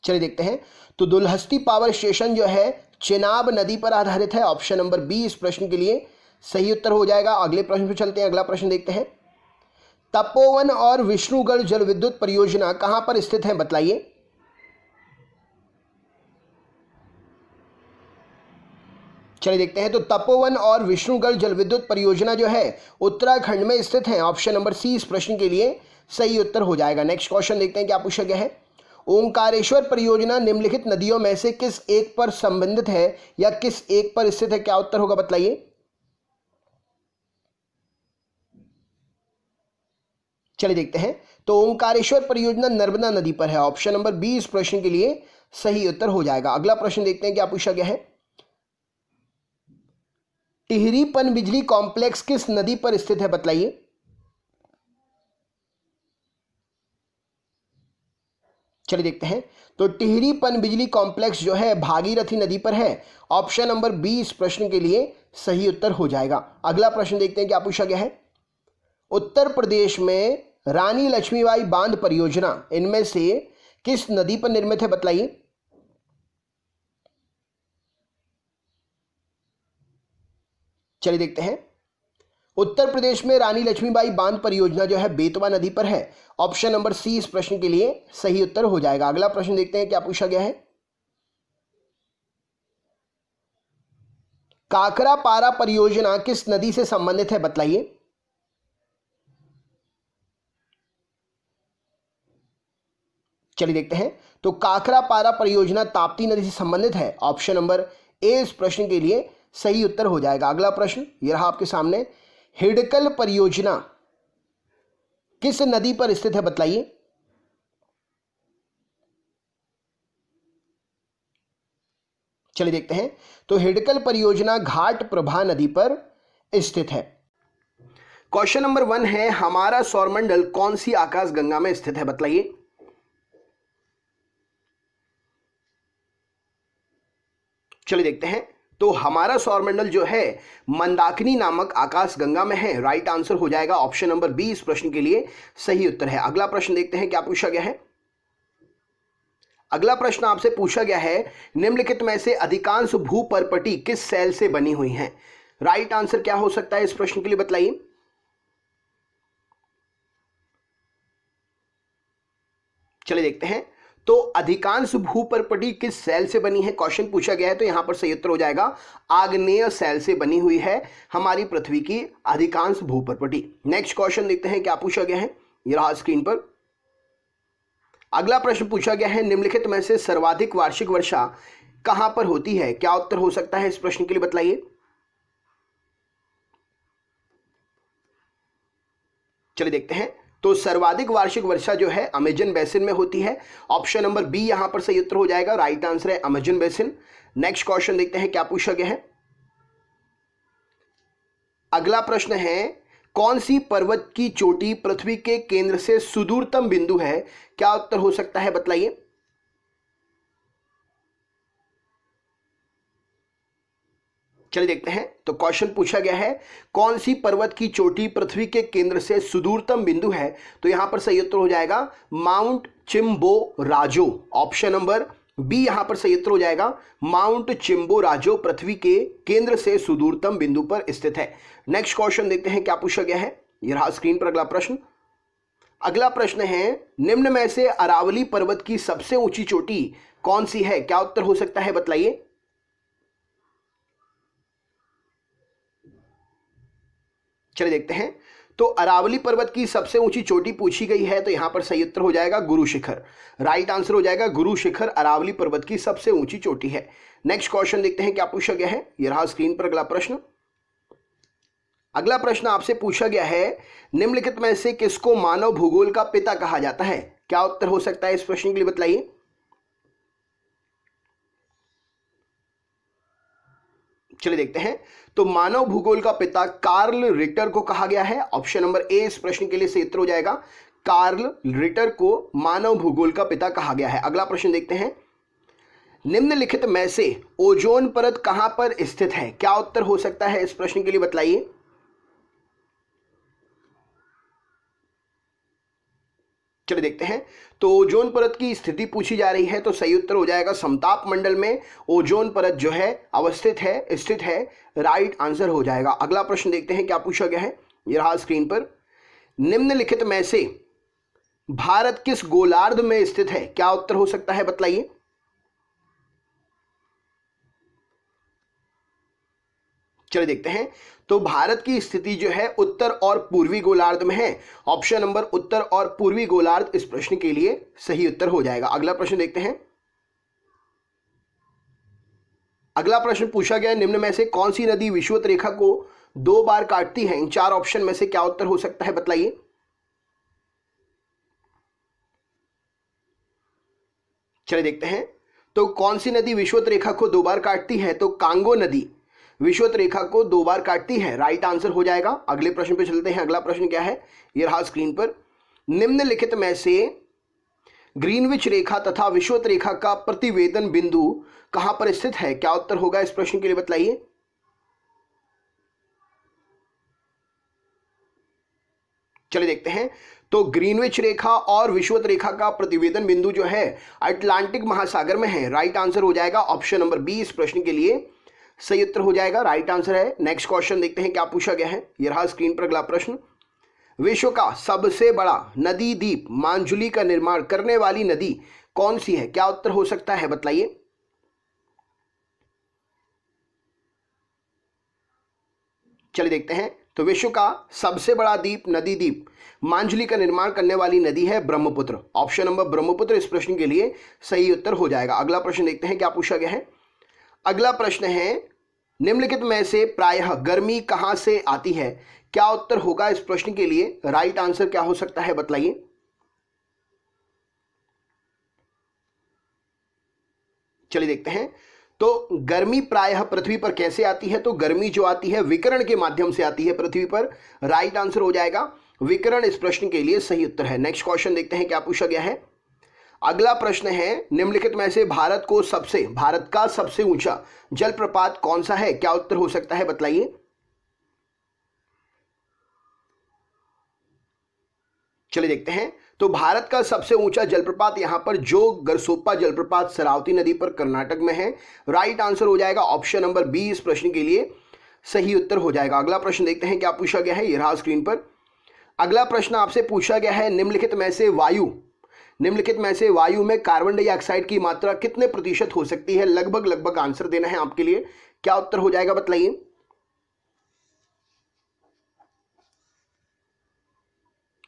चलिए देखते हैं। तो दुलहस्ती पावर स्टेशन जो है चेनाब नदी पर आधारित है। ऑप्शन नंबर बी इस प्रश्न के लिए सही उत्तर हो जाएगा। अगले प्रश्न पर चलते हैं। अगला प्रश्न देखते हैं। तपोवन और विष्णुगढ़ जल विद्युत परियोजना कहां पर स्थित है, बतलाइए। चलिए देखते हैं। तो तपोवन और विष्णुगढ़ जल विद्युत परियोजना जो है उत्तराखंड में स्थित है। ऑप्शन नंबर सी इस प्रश्न के लिए सही उत्तर हो जाएगा। नेक्स्ट क्वेश्चन देखते हैं क्या पूछा गया है। ओंकारेश्वर परियोजना निम्नलिखित नदियों में से किस एक पर संबंधित है या किस एक पर स्थित है, क्या उत्तर होगा, बताइए। चलिए देखते हैं। तो ओंकारेश्वर परियोजना नर्मदा नदी पर है। ऑप्शन नंबर बी इस प्रश्न के लिए सही उत्तर हो जाएगा। अगला प्रश्न देखते हैं क्या पूछा गया है। टिहरी पनबिजली कॉम्प्लेक्स किस नदी पर स्थित है, बतलाइए। चलिए देखते हैं। तो टिहरी पनबिजली कॉम्प्लेक्स जो है भागीरथी नदी पर है। ऑप्शन नंबर बी इस प्रश्न के लिए सही उत्तर हो जाएगा। अगला प्रश्न देखते हैं क्या पूछा गया है। उत्तर प्रदेश में रानी लक्ष्मीबाई बांध परियोजना इनमें से किस नदी पर निर्मित है, बतलाइए। चलिए देखते हैं। उत्तर प्रदेश में रानी लक्ष्मीबाई बांध परियोजना जो है बेतवा नदी पर है। ऑप्शन नंबर सी इस प्रश्न के लिए सही उत्तर हो जाएगा। अगला प्रश्न देखते हैं क्या पूछा गया है। काकरा पारा परियोजना किस नदी से संबंधित है, बतलाइए। चलिए देखते हैं। तो काकरा पारा परियोजना ताप्ती नदी से संबंधित है। ऑप्शन नंबर ए इस प्रश्न के लिए सही उत्तर हो जाएगा। अगला प्रश्न यह रहा आपके सामने, हिडकल परियोजना किस नदी पर स्थित है, बतलाइए। चलिए देखते हैं। तो हिडकल परियोजना घाट प्रभा नदी पर स्थित है। क्वेश्चन नंबर 1 है, हमारा सौरमंडल कौन सी आकाश गंगा में स्थित है, बतलाइए। चलिए देखते हैं। तो हमारा सौरमंडल जो है मंदाकिनी नामक आकाश गंगा में है। राइट आंसर हो जाएगा ऑप्शन नंबर बी इस प्रश्न के लिए सही उत्तर है। अगला प्रश्न देखते हैं क्या पूछा गया है। अगला प्रश्न आपसे पूछा गया है, निम्नलिखित में से अधिकांश भूपर्पटी किस सेल से बनी हुई हैं। राइट आंसर क्या हो सकता है इस प्रश्न के लिए, बतलाइए। चलिए देखते हैं। तो अधिकांश भूपर्पटी किस सेल से बनी है, क्वेश्चन पूछा गया है। तो यहां पर सही उत्तर हो जाएगा आग्नेय सेल से बनी हुई है हमारी पृथ्वी की अधिकांश भूपर्पटी। नेक्स्ट क्वेश्चन देखते हैं क्या पूछा गया है, ये रहा स्क्रीन पर। अगला प्रश्न पूछा गया है, निम्नलिखित में से सर्वाधिक वार्षिक वर्षा कहां पर होती है, क्या उत्तर हो सकता है इस प्रश्न के लिए, बतलाइए। चलिए देखते हैं। तो सर्वाधिक वार्षिक वर्षा जो है अमेजन बेसिन में होती है। ऑप्शन नंबर बी यहां पर सही उत्तर हो जाएगा। राइट आंसर है अमेजन बेसिन। नेक्स्ट क्वेश्चन देखते हैं क्या पूछा गया है। अगला प्रश्न है, कौन सी पर्वत की चोटी पृथ्वी के केंद्र से सुदूरतम बिंदु है, क्या उत्तर हो सकता है, बतलाइए। चलिए देखते हैं। तो क्वेश्चन पूछा गया है, कौन सी पर्वत की चोटी पृथ्वी के केंद्र से सुदूरतम बिंदु है। तो यहां पर सही उत्तर हो जाएगा माउंट चिम्बो राजो। ऑप्शन नंबर बी यहां पर सही उत्तर हो जाएगा। माउंट चिम्बो राजो पृथ्वी के केंद्र से सुदूरतम बिंदु पर स्थित है। नेक्स्ट क्वेश्चन देखते हैं क्या पूछा गया है, यह रहा स्क्रीन पर अगला प्रश्न। अगला प्रश्न है, निम्न में से अरावली पर्वत की सबसे ऊंची चोटी कौन सी है, क्या उत्तर हो सकता है, बतलाइए। चलिए देखते हैं। तो अरावली पर्वत की सबसे ऊंची चोटी पूछी गई है। तो यहां पर सही उत्तर हो जाएगा गुरु शिखर। राइट आंसर हो जाएगा गुरु शिखर अरावली पर्वत की सबसे ऊंची चोटी है। नेक्स्ट क्वेश्चन देखते हैं क्या पूछा गया है, यह रहा स्क्रीन पर अगला प्रश्न। अगला प्रश्न आपसे पूछा गया है, निम्नलिखित में से किसको मानव भूगोल का पिता कहा जाता है, क्या उत्तर हो सकता है इस प्रश्न के लिए, बताइए। चलिए देखते हैं। तो मानव भूगोल का पिता कार्ल रिटर को कहा गया है। ऑप्शन नंबर ए इस प्रश्न के लिए सही उत्तर हो जाएगा। कार्ल रिटर को मानव भूगोल का पिता कहा गया है। अगला प्रश्न देखते हैं, निम्नलिखित में से ओजोन परत कहां पर स्थित है, क्या उत्तर हो सकता है इस प्रश्न के लिए, बताइए। चलिए देखते हैं। तो ओजोन परत की स्थिति पूछी जा रही है। तो सही उत्तर हो जाएगा समताप मंडल में ओजोन परत जो है अवस्थित है, स्थित है। राइट आंसर हो जाएगा। अगला प्रश्न देखते हैं क्या पूछा गया है, यह रहा स्क्रीन पर। निम्नलिखित में से भारत किस गोलार्ध में स्थित है, क्या उत्तर हो सकता है, बतलाइए। चलिए देखते हैं। तो भारत की स्थिति जो है उत्तर और पूर्वी गोलार्ध में है। ऑप्शन नंबर उत्तर और पूर्वी गोलार्ध इस प्रश्न के लिए सही उत्तर हो जाएगा। अगला प्रश्न देखते हैं। अगला प्रश्न पूछा गया, निम्न में से कौन सी नदी विषुवत रेखा को 2 बार काटती है, इन 4 ऑप्शन में से क्या उत्तर हो सकता है, बतलाइए। चलिए देखते हैं। तो कौन सी नदी विषुवत रेखा को 2 बार काटती है, तो कांगो नदी विषुवत रेखा को 2 बार काटती है। राइट आंसर हो जाएगा। अगले प्रश्न पे चलते हैं। अगला प्रश्न क्या है, यह रहा स्क्रीन पर। निम्नलिखित में से ग्रीनविच रेखा तथा विषुवत रेखा का प्रतिवेदन बिंदु कहां पर स्थित है, क्या उत्तर होगा इस प्रश्न के लिए, बताइए। चलिए देखते हैं। तो ग्रीनविच रेखा और विषुवत रेखा का प्रतिवेदन बिंदु जो है अटलांटिक महासागर में है। राइट आंसर हो जाएगा ऑप्शन नंबर बी इस प्रश्न के लिए सही उत्तर हो जाएगा, राइट आंसर है। नेक्स्ट क्वेश्चन देखते हैं क्या पूछा गया है। ये रहा स्क्रीन पर अगला प्रश्न। विश्व का सबसे बड़ा नदी द्वीप मांजुली का निर्माण करने वाली नदी कौन सी है? क्या उत्तर हो सकता है, बताइए। चलिए देखते हैं। तो विश्व का सबसे बड़ा द्वीप नदी द्वीप मांजुली का निर्माण करने वाली नदी है ब्रह्मपुत्र। ऑप्शन नंबर ब्रह्मपुत्र इस प्रश्न के लिए सही उत्तर हो जाएगा। अगला प्रश्न देखते हैं क्या पूछा गया है। अगला प्रश्न है, निम्नलिखित में से प्रायः गर्मी कहां से आती है? क्या उत्तर होगा इस प्रश्न के लिए? राइट आंसर क्या हो सकता है, बताइए। चलिए देखते हैं। तो गर्मी प्रायः पृथ्वी पर कैसे आती है? तो गर्मी जो आती है विकिरण के माध्यम से आती है पृथ्वी पर। राइट आंसर हो जाएगा विकिरण इस प्रश्न के लिए सही उत्तर है। नेक्स्ट क्वेश्चन देखते हैं क्या पूछा गया है। अगला प्रश्न है, निम्नलिखित में से भारत का सबसे ऊंचा जलप्रपात कौन सा है? क्या उत्तर हो सकता है, बताइए। चलिए देखते हैं। तो भारत का सबसे ऊंचा जलप्रपात यहां पर जो गरसोप्पा जलप्रपात शरावती नदी पर कर्नाटक में है। राइट आंसर हो जाएगा ऑप्शन नंबर बी इस प्रश्न के लिए सही उत्तर हो जाएगा। अगला प्रश्न देखते हैं क्या पूछा गया है। ये रहा स्क्रीन पर। अगला प्रश्न आपसे पूछा गया है, निम्नलिखित में से वायु में कार्बन डाइऑक्साइड की मात्रा कितने प्रतिशत हो सकती है? लगभग आंसर देना है आपके लिए। क्या उत्तर हो जाएगा, बताइए।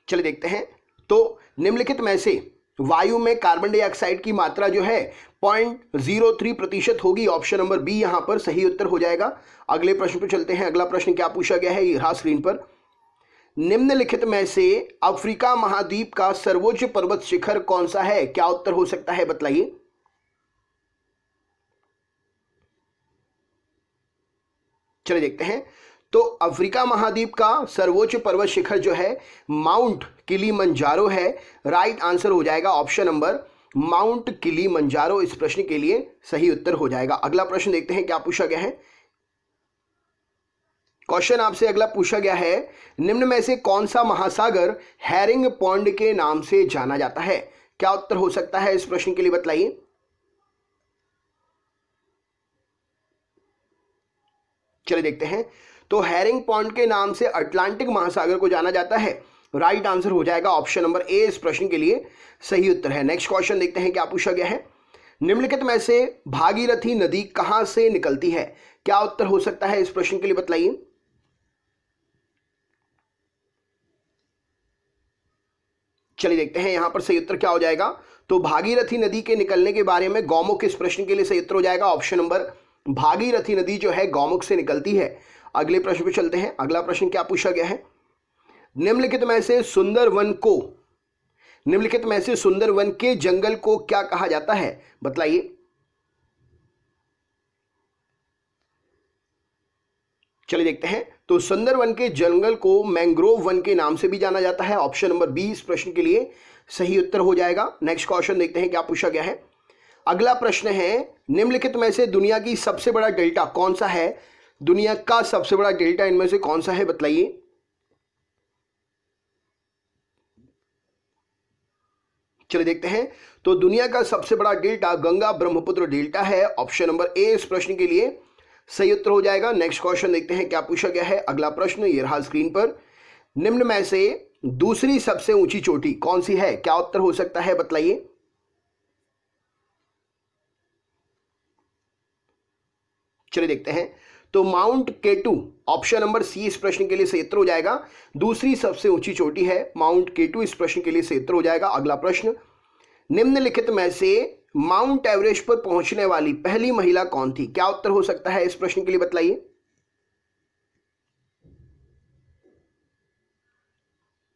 चलिए देखते हैं। तो निम्नलिखित में से वायु में कार्बन डाइऑक्साइड की मात्रा जो है 0.03% होगी। ऑप्शन नंबर बी यहां पर सही उत्तर हो जाएगा। अगले प्रश्न पर चलते हैं। अगला प्रश्न क्या पूछा गया है, ये रहा स्क्रीन पर। निम्नलिखित में से अफ्रीका महाद्वीप का सर्वोच्च पर्वत शिखर कौन सा है? क्या उत्तर हो सकता है, बताइए। चलिए देखते हैं। तो अफ्रीका महाद्वीप का सर्वोच्च पर्वत शिखर जो है माउंट किलीमंजारो है। राइट आंसर हो जाएगा ऑप्शन नंबर माउंट किलीमंजारो इस प्रश्न के लिए सही उत्तर हो जाएगा। अगला प्रश्न देखते हैं क्या पूछा गया है। क्वेश्चन आपसे अगला पूछा गया है, निम्न में से कौन सा महासागर हैरिंग पॉन्ड के नाम से जाना जाता है? क्या उत्तर हो सकता है इस प्रश्न के लिए, बताइए। चलिए देखते हैं। तो हैरिंग पॉन्ड के नाम से अटलांटिक महासागर को जाना जाता है। राइट आंसर हो जाएगा ऑप्शन नंबर ए इस प्रश्न के लिए सही उत्तर है। नेक्स्ट क्वेश्चन देखते हैं क्या पूछा गया है। निम्नलिखित में से भागीरथी नदी कहां से निकलती है? क्या उत्तर हो सकता है इस प्रश्न के लिए, बताइए। चलिए देखते हैं यहां पर सही उत्तर क्या हो जाएगा। तो भागीरथी नदी के निकलने के बारे में गौमुख इस प्रश्न के लिए सही उत्तर हो जाएगा। ऑप्शन नंबर भागीरथी नदी जो है गौमुख से निकलती है। अगले प्रश्न पे चलते हैं। अगला प्रश्न क्या पूछा गया है। निम्नलिखित में से सुंदरवन के जंगल को क्या कहा जाता है, बताइए। चलिए देखते हैं। तो सुंदरवन के जंगल को मैंग्रोव वन के नाम से भी जाना जाता है। ऑप्शन नंबर बी इस प्रश्न के लिए सही उत्तर हो जाएगा। नेक्स्ट क्वेश्चन देखते हैं क्या पूछा गया है। अगला प्रश्न है, निम्नलिखित में से दुनिया की सबसे बड़ा डेल्टा कौन सा है? दुनिया का सबसे बड़ा डेल्टा इनमें से कौन सा है, बताइए। चलिए देखते हैं। तो दुनिया का सबसे बड़ा डेल्टा गंगा ब्रह्मपुत्र डेल्टा है। ऑप्शन नंबर ए इस प्रश्न के लिए सही उत्तर हो जाएगा। नेक्स्ट क्वेश्चन देखते हैं क्या पूछा गया है। अगला प्रश्न ये रहा स्क्रीन पर। निम्न में से दूसरी सबसे ऊंची चोटी कौन सी है? क्या उत्तर हो सकता है, बताइए। चलिए देखते हैं। तो माउंट केटू ऑप्शन नंबर सी इस प्रश्न के लिए सही उत्तर हो जाएगा। दूसरी सबसे ऊंची चोटी है माउंट केटू इस प्रश्न के लिए सही उत्तर हो जाएगा। अगला प्रश्न, निम्नलिखित में से माउंट एवरेस्ट पर पहुंचने वाली पहली महिला कौन थी? क्या उत्तर हो सकता है इस प्रश्न के लिए, बताइए।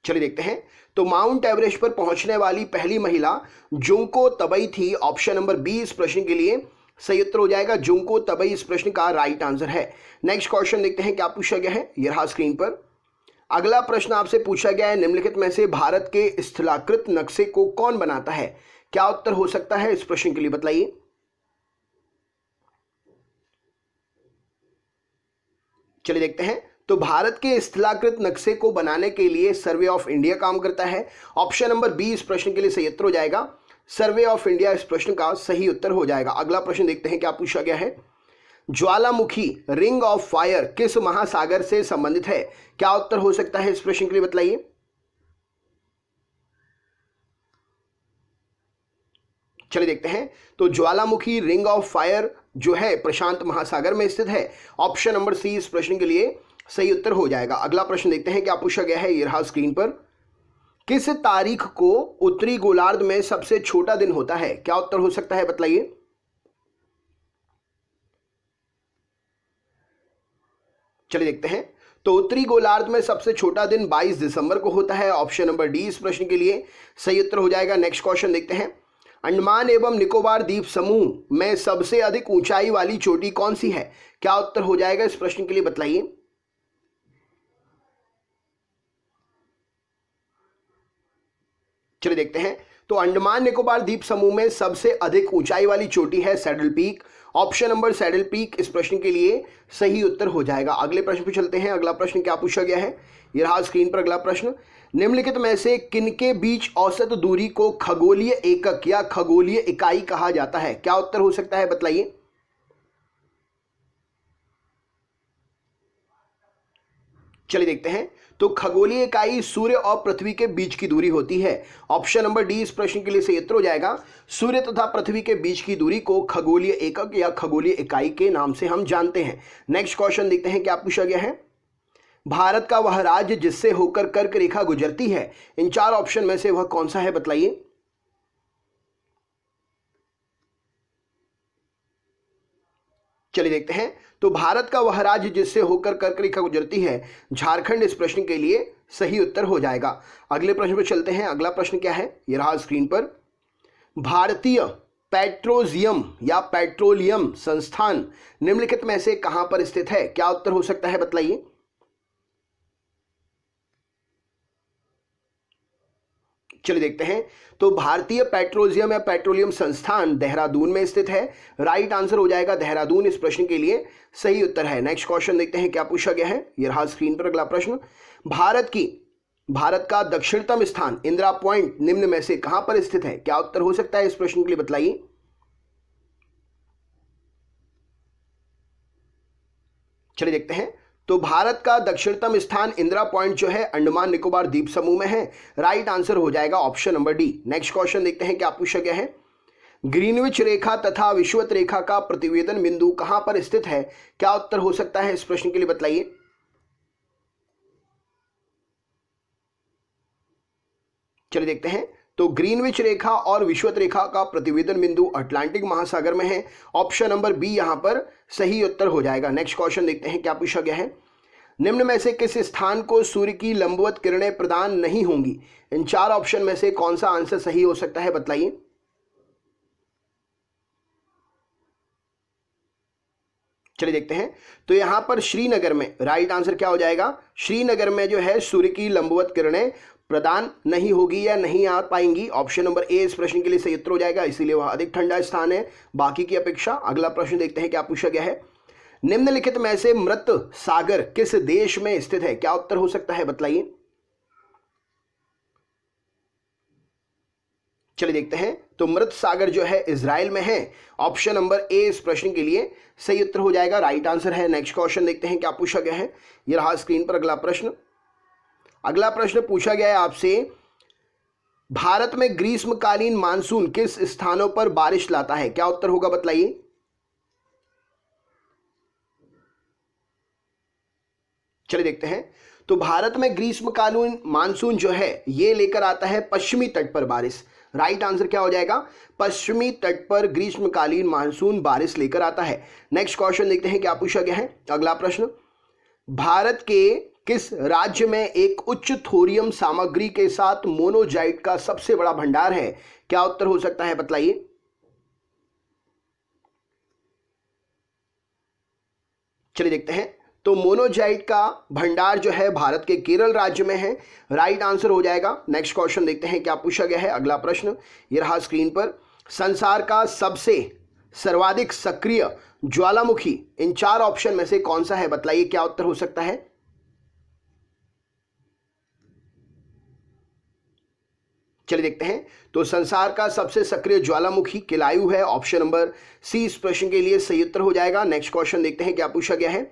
चलिए देखते हैं। तो माउंट एवरेस्ट पर पहुंचने वाली पहली महिला जुंको तबई थी। ऑप्शन नंबर बी इस प्रश्न के लिए सही उत्तर हो जाएगा। जुंको तबई इस प्रश्न का राइट आंसर है। नेक्स्ट क्वेश्चन देखते हैं क्या पूछा गया है। यह रहा स्क्रीन पर। अगला प्रश्न आपसे पूछा गया है, निम्नलिखित में से भारत के स्थलाकृत नक्शे को कौन बनाता है? क्या उत्तर हो सकता है इस प्रश्न के लिए, बताइए। चलिए देखते हैं। तो भारत के स्थलाकृत नक्शे को बनाने के लिए सर्वे ऑफ इंडिया काम करता है। ऑप्शन नंबर बी इस प्रश्न के लिए सही उत्तर हो जाएगा। सर्वे ऑफ इंडिया इस प्रश्न का सही उत्तर हो जाएगा। अगला प्रश्न देखते हैं क्या पूछा गया है। ज्वालामुखी रिंग ऑफ फायर किस महासागर से संबंधित है? क्या उत्तर हो सकता है इस प्रश्न के लिए बताइए। चलिए देखते हैं। तो ज्वालामुखी रिंग ऑफ फायर जो है प्रशांत महासागर में स्थित है। ऑप्शन नंबर सी इस प्रश्न के लिए सही उत्तर हो जाएगा। अगला प्रश्न देखते हैं क्या पूछा गया है, ये रहा स्क्रीन पर। किस तारीख को उत्तरी गोलार्ध में सबसे छोटा दिन होता है? क्या उत्तर हो सकता है बताइए। चलिए देखते हैं। तो उत्तरी गोलार्ध में सबसे छोटा दिन 22 दिसंबर को होता है। ऑप्शन नंबर डी इस प्रश्न के लिए सही उत्तर हो जाएगा। नेक्स्ट क्वेश्चन देखते हैं। अंडमान एवं निकोबार द्वीप समूह में सबसे अधिक ऊंचाई वाली चोटी कौन सी है? क्या उत्तर हो जाएगा इस प्रश्न के लिए बताइए। चलिए देखते हैं। तो अंडमान निकोबार द्वीप समूह में सबसे अधिक ऊंचाई वाली चोटी है saddle peak. Option number saddle peak इस प्रश्न के लिए सही उत्तर हो जाएगा। अगले प्रश्न पे चलते हैं। अगला प्रश्न क्या पूछा गया है, ये रहा स्क्रीन पर अगला प्रश्न। निम्नलिखित में से किनके बीच औसत दूरी को खगोलीय एकक या खगोलीय इकाई कहा जाता है? क्या उत्तर हो सकता है बताइए। चलिए देखते हैं। तो खगोलीय इकाई सूर्य और पृथ्वी के बीच की दूरी होती है। ऑप्शन नंबर डी इस प्रश्न के लिए सही उत्तर हो जाएगा। सूर्य तथा पृथ्वी के बीच की दूरी को खगोलीय एकक या खगोलीय इकाई के नाम से हम जानते हैं। नेक्स्ट क्वेश्चन देखते हैं क्या पूछा गया है। भारत का वह राज्य जिससे होकर कर्क रेखा गुजरती है, इन 4 ऑप्शन में से वह कौन सा है बताइए। चलिए देखते हैं। तो भारत का वह राज्य जिससे होकर कर्क रेखा गुजरती है, झारखंड इस प्रश्न के लिए सही उत्तर हो जाएगा। अगले प्रश्न पर चलते हैं। अगला प्रश्न क्या है, यह रहा स्क्रीन पर। भारतीय पेट्रोजियम या पेट्रोलियम संस्थान निम्नलिखित में से कहां पर स्थित है? क्या उत्तर हो सकता है बताइए। चलिए देखते हैं। तो भारतीय पेट्रोलियम या पेट्रोलियम संस्थान देहरादून में स्थित है। राइट आंसर हो जाएगा देहरादून इस प्रश्न के लिए सही उत्तर है। नेक्स्ट क्वेश्चन देखते हैं क्या पूछा गया है, यह रहा स्क्रीन पर अगला प्रश्न। भारत का दक्षिणतम स्थान इंदिरा पॉइंट निम्न में से कहां पर स्थित है? क्या उत्तर हो सकता है इस प्रश्न के लिए बताइए। चलिए देखते हैं। तो भारत का दक्षिणतम स्थान इंदिरा पॉइंट जो है अंडमान निकोबार द्वीप समूह में है। राइट आंसर हो जाएगा option number D. Next question देखते हैं क्या पूछा गया है। ग्रीनविच रेखा तथा विषुवत रेखा का प्रतिवेदन बिंदु कहां पर स्थित है? क्या उत्तर हो सकता है इस प्रश्न के लिए बताइए। चलिए देखते हैं। तो ग्रीनविच रेखा और विषुवत रेखा का प्रतिवेदन बिंदु अटलांटिक महासागर में है। ऑप्शन नंबर बी यहां पर सही उत्तर हो जाएगा। नेक्स्ट क्वेश्चन देखते हैं क्या पूछा गया है। निम्न में से किस स्थान को सूर्य की लंबवत किरणें प्रदान नहीं होंगी? इन 4 ऑप्शन में से कौन सा आंसर सही हो सकता है बताइए। चलिए देखते हैं। तो यहां पर श्रीनगर में राइट आंसर क्या हो जाएगा। श्रीनगर में जो है सूर्य की लंबवत किरणें प्रदान नहीं होगी या नहीं आ पाएंगी। ऑप्शन नंबर ए इस प्रश्न के लिए सही उत्तर हो जाएगा, इसीलिए वह अधिक ठंडा स्थान है बाकी की अपेक्षा। अगला प्रश्न देखते हैं क्या पूछा गया है। निम्नलिखित में से मृत सागर किस देश में स्थित है? क्या उत्तर हो सकता है बताइए। चलिए देखते हैं। तो मृत सागर जो है इजराइल में है। ऑप्शन नंबर ए इस प्रश्न के लिए सही उत्तर हो जाएगा, राइट आंसर है। नेक्स्ट क्वेश्चन देखते हैं क्या पूछा गया है, यह रहा स्क्रीन पर अगला प्रश्न। अगला प्रश्न पूछा गया है आपसे, भारत में ग्रीष्मकालीन मानसून किस स्थानों पर बारिश लाता है? क्या उत्तर होगा बताइए। चलिए देखते हैं। तो भारत में ग्रीष्मकालीन मानसून जो है ये लेकर आता है पश्चिमी तट पर बारिश। राइट आंसर क्या हो जाएगा, पश्चिमी तट पर ग्रीष्मकालीन मानसून बारिश लेकर आता है। नेक्स्ट क्वेश्चन देखते हैं क्या पूछा गया है। अगला प्रश्न, भारत के किस राज्य में एक उच्च थोरियम सामग्री के साथ मोनोजाइट का सबसे बड़ा भंडार है? क्या उत्तर हो सकता है बताइए। चलिए देखते हैं। तो मोनोजाइट का भंडार जो है भारत के केरल राज्य में है। राइट आंसर हो जाएगा। नेक्स्ट क्वेश्चन देखते हैं क्या पूछा गया है। अगला प्रश्न ये रहा स्क्रीन पर, संसार का सबसे सर्वाधिक सक्रिय ज्वालामुखी इन 4 ऑप्शन में से कौन सा है बताइए। क्या उत्तर हो सकता है। चलिए देखते हैं। तो संसार का सबसे सक्रिय ज्वालामुखी केलायु है, ऑप्शन नंबर सी इस प्रश्न के लिए सही उत्तर हो जाएगा। नेक्स्ट क्वेश्चन देखते हैं क्या पूछा गया है।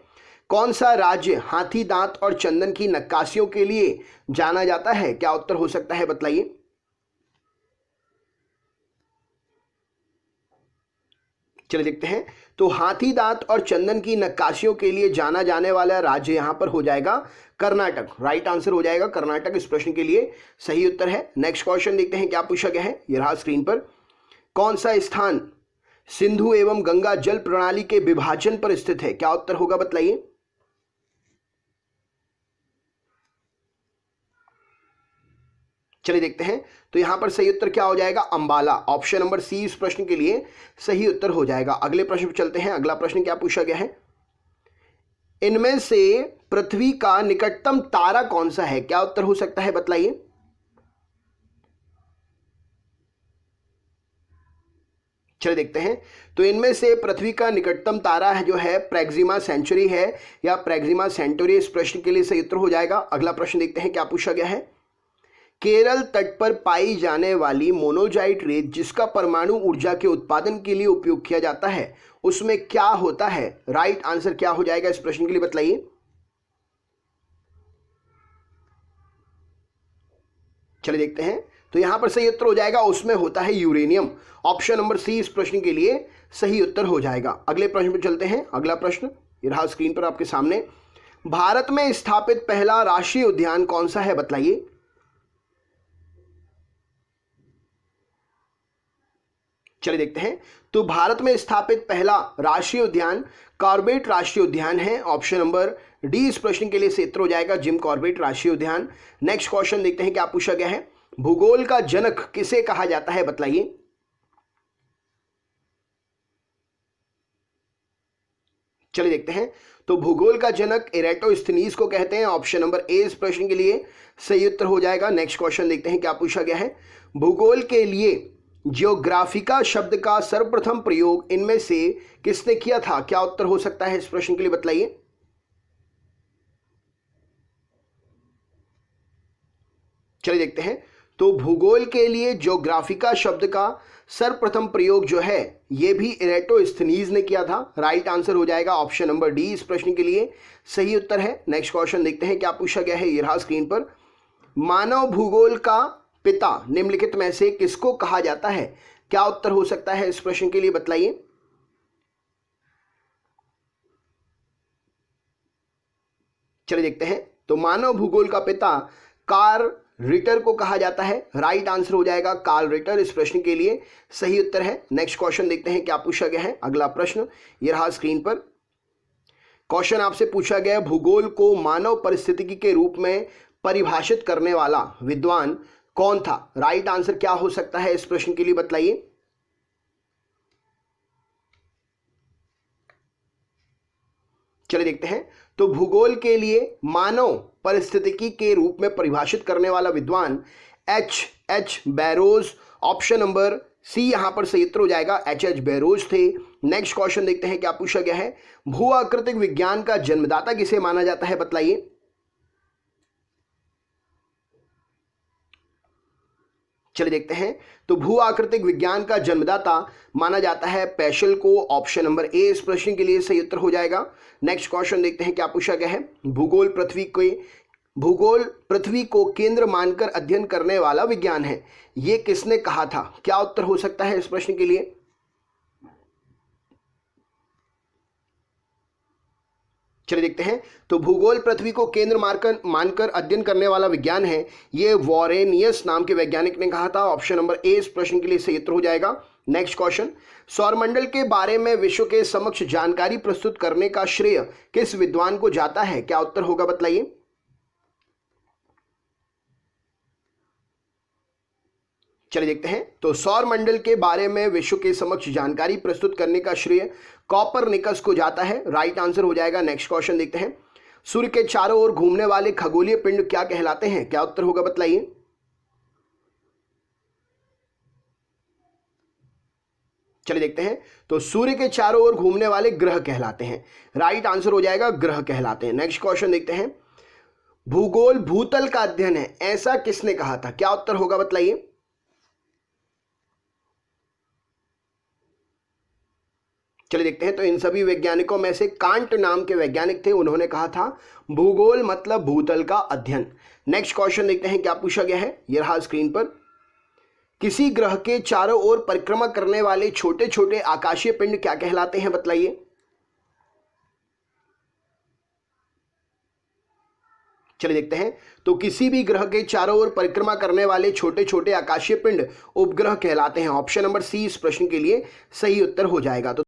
कौन सा राज्य हाथी दांत और चंदन की नक्काशियों के लिए जाना जाता है? क्या उत्तर हो सकता है, बतलाइए। चलिए देखते हैं। तो हाथी दांत और चंदन की नक्काशियों के लिए जाना जाने वाला राज्य यहां पर हो जाएगा कर्नाटक। राइट आंसर हो जाएगा कर्नाटक, इस प्रश्न के लिए सही उत्तर है। नेक्स्ट क्वेश्चन देखते हैं क्या पूछा गया है। ये रहा स्क्रीन पर। कौन सा स्थान सिंधु एवं गंगा जल प्रणाली के विभाजन पर स्थित है? क्या उत्तर होगा, बतलाइए। चलिए देखते हैं। तो यहां पर सही उत्तर क्या हो जाएगा, अंबाला। ऑप्शन नंबर सी इस प्रश्न के लिए सही उत्तर हो जाएगा। अगले प्रश्न पर चलते हैं। अगला प्रश्न क्या पूछा गया है। इनमें से पृथ्वी का निकटतम तारा कौन सा है? क्या उत्तर हो सकता है, बतलाइए। चलिए देखते हैं। तो इनमें से पृथ्वी का निकटतम तारा है जो है प्रैक्सिमा सेंचुरी है या प्रैक्सिमा सेंटुरी, इस प्रश्न के लिए सही उत्तर हो जाएगा। अगला प्रश्न देखते हैं क्या पूछा गया है। केरल तट पर पाई जाने वाली मोनोजाइट रेत जिसका परमाणु ऊर्जा के उत्पादन के लिए उपयोग किया जाता है उसमें क्या होता है? राइट आंसर क्या हो जाएगा, इस प्रश्न के लिए बतलाइए। चलिए देखते हैं। तो यहां पर सही उत्तर हो जाएगा उसमें होता है यूरेनियम। ऑप्शन नंबर सी इस प्रश्न के लिए सही उत्तर हो जाएगा। अगले प्रश्न पर चलते हैं। अगला प्रश्न ये रहा स्क्रीन पर आपके सामने। भारत में स्थापित पहला राष्ट्रीय उद्यान कौन सा है, बतलाइए। चलिए देखते हैं। तो भारत में स्थापित पहला राष्ट्रीय उद्यान कॉर्बेट राष्ट्रीय उद्यान है। ऑप्शन नंबर डी इस प्रश्न के लिए सही उत्तर हो जाएगा, जिम कॉर्बेट राष्ट्रीय उद्यान। नेक्स्ट क्वेश्चन देखते हैं क्या पूछा गया है। भूगोल का जनक किसे कहा जाता है, बतलाइए। चलिए देखते हैं। तो भूगोल का जनक इरेटोस्थनीज को कहते हैं। ऑप्शन नंबर ए इस प्रश्न के लिए सही उत्तर हो जाएगा। नेक्स्ट क्वेश्चन देखते हैं क्या पूछा गया है। भूगोल के लिए जियोग्राफिका शब्द का सर्वप्रथम प्रयोग इनमें से किसने किया था? क्या उत्तर हो सकता है, इस प्रश्न के लिए बतलाइए। चलिए देखते हैं। तो भूगोल के लिए जियोग्राफिका शब्द का सर्वप्रथम प्रयोग जो है यह भी इरेटोस्थनीज ने किया था। राइट आंसर हो जाएगा ऑप्शन नंबर डी इस प्रश्न के लिए सही उत्तर है। नेक्स्ट क्वेश्चन देखते हैं क्या पूछा गया है। ये रहा स्क्रीन पर। मानव भूगोल का पिता निम्नलिखित में से किसको कहा जाता है? क्या उत्तर हो सकता है, इस प्रश्न के लिए बतलाइए। चलिए देखते हैं। तो मानव भूगोल का पिता कार्ल रिटर को कहा जाता है। राइट आंसर हो जाएगा कार्ल रिटर, इस प्रश्न के लिए सही उत्तर है। नेक्स्ट क्वेश्चन देखते हैं क्या पूछा गया है। अगला प्रश्न ये रहा स्क्रीन पर। क्वेश्चन आपसे पूछा गया भूगोल को मानव परिस्थितिकी के रूप में परिभाषित करने वाला विद्वान कौन था? राइट आंसर क्या हो सकता है, इस प्रश्न के लिए बतलाइए। चलिए देखते हैं। तो भूगोल के लिए मानव परिस्थितिकी के रूप में परिभाषित करने वाला विद्वान H Barrows. Option number C यहां पर सही उत्तर हो जाएगा, एच बैरोज थे। नेक्स्ट क्वेश्चन देखते हैं क्या पूछा गया है। भू आकृतिक विज्ञान का जन्मदाता किसे माना जाता है, बतलाइए। चलिए देखते हैं। तो भू आकृतिक विज्ञान का जन्मदाता माना जाता है पेशल को। ऑप्शन नंबर ए इस प्रश्न के लिए सही उत्तर हो जाएगा। नेक्स्ट क्वेश्चन देखते हैं क्या पूछा गया है। भूगोल पृथ्वी को केंद्र मानकर अध्ययन करने वाला विज्ञान है, यह किसने कहा था? क्या उत्तर हो सकता है, इस प्रश्न के लिए। चलिए देखते हैं। तो भूगोल पृथ्वी को केंद्र मानकर अध्ययन करने वाला विज्ञान है, यह वॉरेनियस नाम के वैज्ञानिक ने कहा था। ऑप्शन नंबर ए इस प्रश्न के लिए सही उत्तर हो जाएगा। Next question. सौरमंडल के बारे में विश्व के समक्ष जानकारी प्रस्तुत करने का श्रेय किस विद्वान को जाता है? क्या उत्तर होगा, बतलाइए। चलिए देखते हैं। तो सौरमंडल के बारे में विश्व के समक्ष जानकारी प्रस्तुत करने का श्रेय कॉपरनिकस को जाता है। राइट आंसर हो जाएगा। नेक्स्ट क्वेश्चन देखते हैं। सूर्य के चारों ओर घूमने वाले खगोलीय पिंड क्या कहलाते हैं? क्या उत्तर होगा, बतलाइए। चलिए देखते हैं। तो सूर्य के चारों ओर घूमने वाले ग्रह कहलाते हैं। राइट आंसर हो जाएगा ग्रह कहलाते हैं। नेक्स्ट क्वेश्चन देखते हैं। भूगोल भूतल का अध्ययन है, ऐसा किसने कहा था? क्या उत्तर होगा, बतलाइए। चलिए देखते हैं। तो इन सभी वैज्ञानिकों में से कांट नाम के वैज्ञानिक थे, उन्होंने कहा था भूगोल मतलब भूतल का अध्ययन। नेक्स्ट क्वेश्चन देखते हैं क्या पूछा गया है, ये रहा स्क्रीन पर। किसी ग्रह के चारों ओर परिक्रमा करने वाले छोटे छोटे आकाशीय पिंड क्या कहलाते हैं, बतलाइए। चलिए देखते हैं। तो किसी भी ग्रह के चारों ओर परिक्रमा करने वाले छोटे छोटे आकाशीय पिंड उपग्रह कहलाते हैं। ऑप्शन नंबर सी इस प्रश्न के लिए सही उत्तर हो जाएगा। तो